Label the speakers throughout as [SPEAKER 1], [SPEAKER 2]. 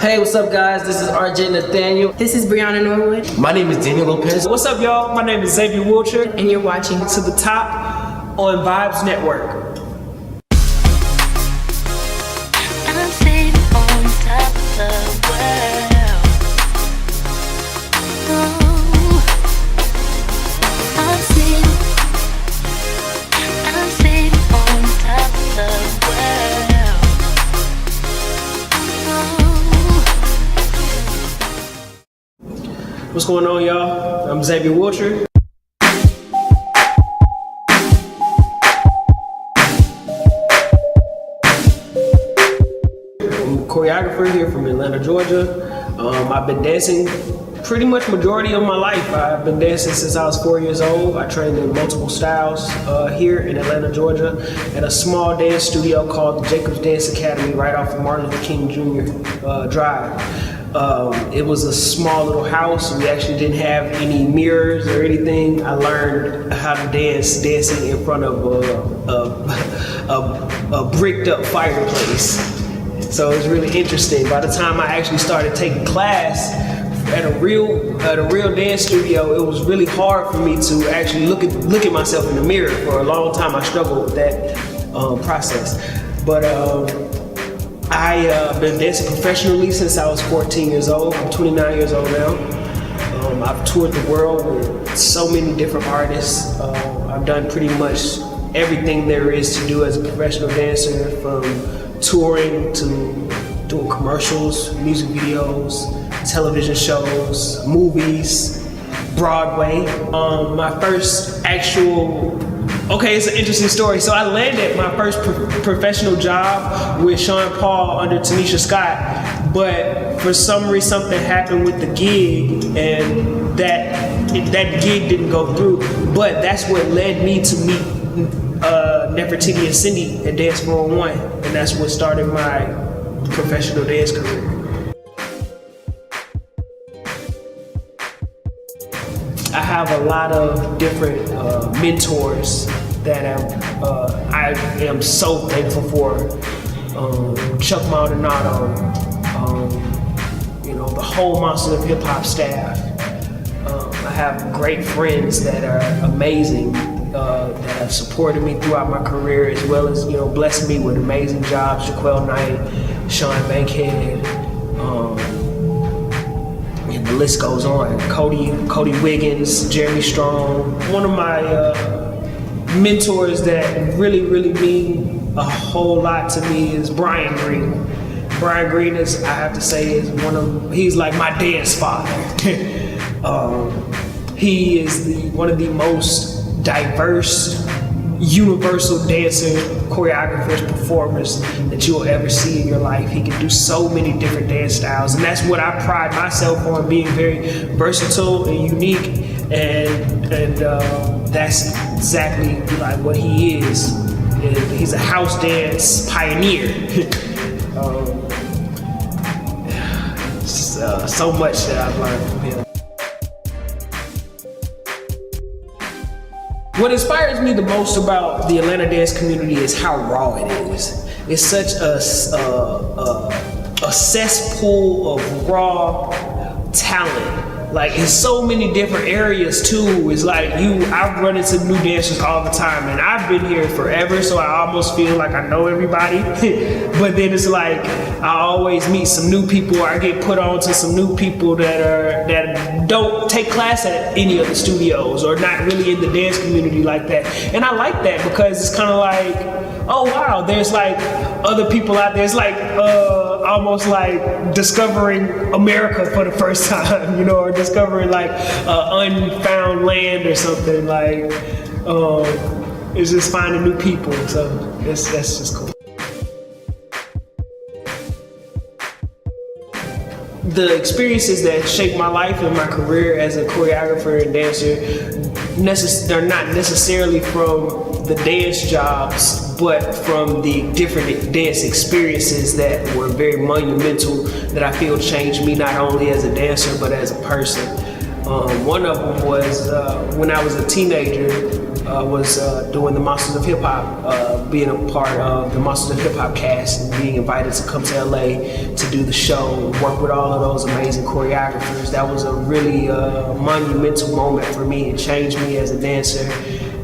[SPEAKER 1] Hey, what's up guys? This is RJ Nathaniel.
[SPEAKER 2] This is Brianna Norwood.
[SPEAKER 3] My name is Daniel Lopez.
[SPEAKER 4] What's up y'all? My name is Xavier Wilcher.
[SPEAKER 2] And you're watching
[SPEAKER 4] To the Top on Vybez Network.
[SPEAKER 5] I'm sitting on top of the world. Oh, I'm sitting on top of the world. Oh.
[SPEAKER 4] What's going on y'all? I'm Xavier Wilcher. I'm a choreographer here from Atlanta, Georgia. I've been dancing pretty much majority of my life. I've been dancing since I was 4 years old. I trained in multiple styles here in Atlanta, Georgia at a small dance studio called the Jacobs Dance Academy right off of Martin Luther King Jr. Drive. It was a small little house. We actually didn't have any mirrors or anything. I learned how to dancing in front of a bricked up fireplace. So it was really interesting. By the time I actually started taking class at a real dance studio, it was really hard for me to actually look at myself in the mirror. For a long time, I struggled with that process. But I've been dancing professionally since I was 14 years old. I'm 29 years old now. I've toured the world with so many different artists. I've done pretty much everything there is to do as a professional dancer, from touring to doing commercials, music videos, television shows, movies, Broadway. My first it's an interesting story. So I landed my first professional job with Sean Paul under Tanisha Scott, but for some reason something happened with the gig, and that gig didn't go through. But that's what led me to meet Nefertiti and Cindy at Dance 401, and that's what started my professional dance career. I have a lot of different mentors that I am so thankful for. Chuck Maldonado, the whole Monsters of Hip Hop staff. I have great friends that are amazing, that have supported me throughout my career, as well as blessed me with amazing jobs. Jaquel Knight, Sean Bankhead. And the list goes on. Cody Wiggins, Jeremy Strong. One of my mentors that really mean a whole lot to me is Brian Green. Brian Green is, I have to say, he's like my dance father. He is one of the most diverse, universal dancer, choreographers, performers that you'll ever see in your life. He can do so many different dance styles, and that's what I pride myself on, being very versatile and unique, and that's exactly like what he is. He's a house dance pioneer. So much that I've learned from him. What inspires me the most about the Atlanta dance community is how raw it is. It's such a cesspool of raw talent. Like, in so many different areas too. It's like I've run into new dancers all the time, and I've been here forever, so I almost feel like I know everybody. But then it's like I always meet some new people, or I get put on to some new people that don't take class at any of the studios, or not really in the dance community like that. And I like that, because it's kind of like, oh wow, there's like other people out there. It's like almost like discovering America for the first time, or discovering like unfound land or something. Like it's just finding new people. So that's just cool. The experiences that shaped my life and my career as a choreographer and dancer, they're not necessarily from the dance jobs, but from the different dance experiences that were very monumental, that I feel changed me not only as a dancer but as a person. One of them was when I was a teenager. was doing the Monsters of Hip Hop, being a part of the Monsters of Hip Hop cast and being invited to come to LA to do the show, work with all of those amazing choreographers. That was a really monumental moment for me. It changed me as a dancer,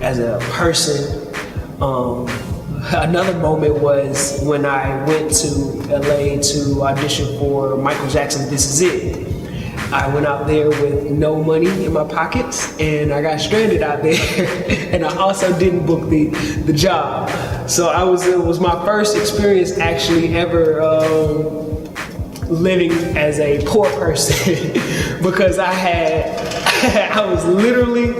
[SPEAKER 4] as a person. Another moment was when I went to LA to audition for Michael Jackson's This Is It. I went out there with no money in my pockets and I got stranded out there and I also didn't book the job. So it was my first experience actually ever living as a poor person because I was literally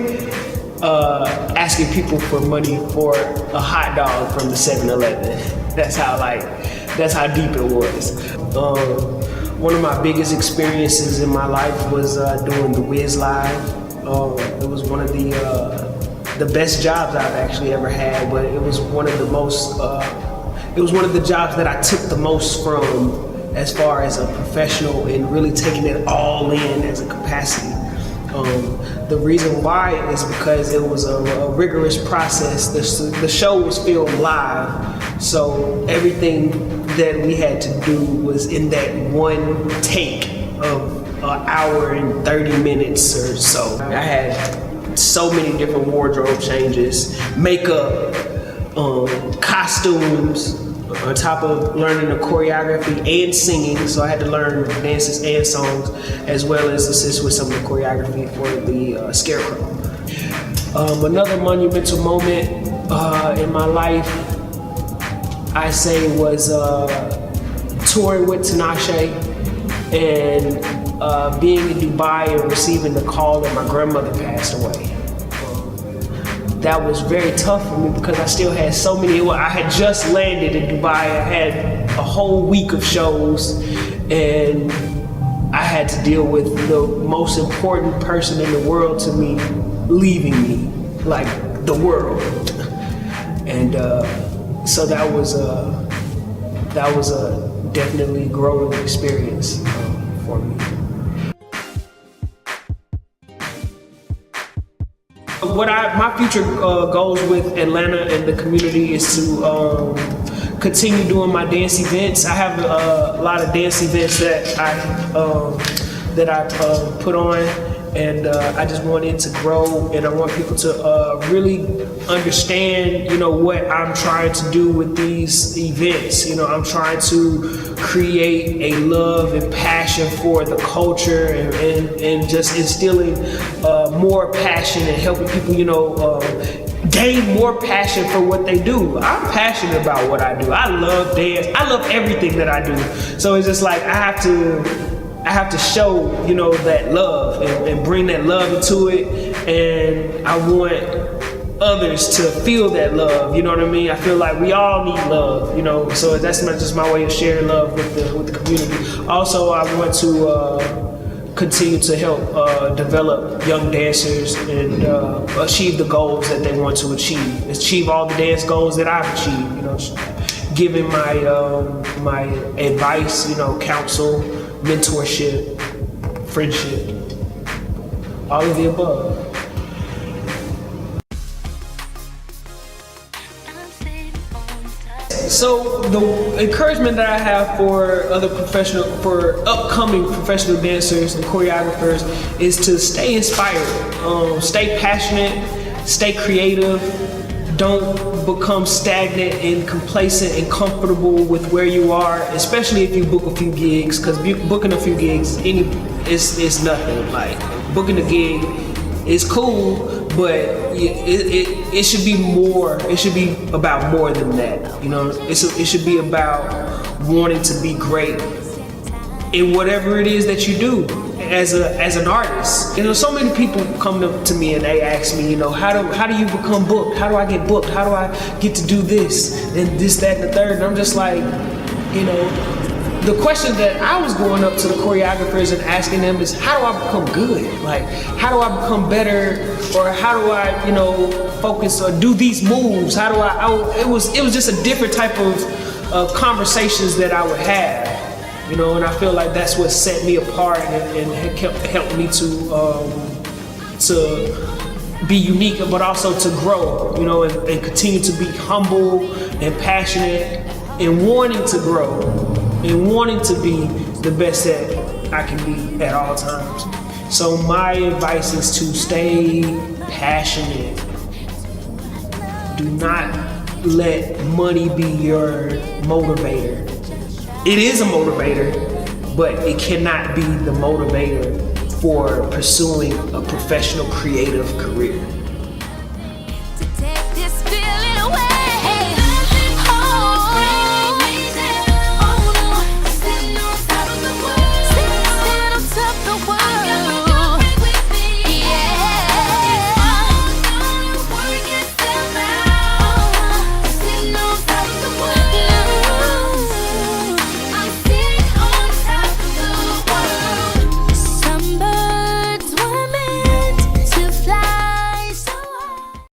[SPEAKER 4] asking people for money for a hot dog from the 7-Eleven. That's how deep it was. One of my biggest experiences in my life was doing the Wiz Live. It was one of the best jobs I've actually ever had, but it was one of the most. It was one of the jobs that I took the most from, as far as a professional and really taking it all in as a capacity. The reason why is because it was a rigorous process. The show was filmed live, so everything that we had to do was in that one take of an hour and 30 minutes or so. I had so many different wardrobe changes, makeup, costumes, on top of learning the choreography and singing, so I had to learn dances and songs, as well as assist with some of the choreography for the Scarecrow. Another monumental moment in my life, I say, was touring with Tinashe and being in Dubai and receiving the call that my grandmother passed away. That was very tough for me because I still had so many. I had just landed in Dubai. I had a whole week of shows, and I had to deal with the most important person in the world to me leaving me, like the world. And so that was a definitely growing experience for me. My future goals with Atlanta and the community is to continue doing my dance events. I have a lot of dance events that I put on, and I just want it to grow, and I want people to really understand, what I'm trying to do with these events. I'm trying to create a love and passion for the culture and just instilling more passion and helping people, gain more passion for what they do. I'm passionate about what I do. I love dance. I love everything that I do. So it's just like I have to show, that love and bring that love into it, and I want others to feel that love. You know what I mean? I feel like we all need love. So that's not just my way of sharing love with the community. Also, I want to continue to help develop young dancers and achieve the goals that they want to achieve all the dance goals that I've achieved. Giving my advice, counsel, mentorship, friendship, all of the above. So the encouragement that I have for upcoming professional dancers and choreographers is to stay inspired, stay passionate, stay creative. Don't become stagnant and complacent and comfortable with where you are, especially if you book a few gigs, because booking a few gigs is nothing. Like, booking a gig is cool, but it should be more. It should be about more than that. It should be about wanting to be great in whatever it is that you do as an artist. So many people come up to me and they ask me, how do you become booked? How do I get booked? How do I get to do this and this, that, and the third? And I'm just like, the question that I was going up to the choreographers and asking them is, how do I become good? Like, how do I become better? Or how do I, focus or do these moves? How do it was just a different type of conversations that I would have. And I feel like that's what set me apart and helped me to be unique, but also to grow, you know, and continue to be humble and passionate and wanting to grow and wanting to be the best that I can be at all times. So my advice is to stay passionate. Do not let money be your motivator. It is a motivator, but it cannot be the motivator for pursuing a professional creative career.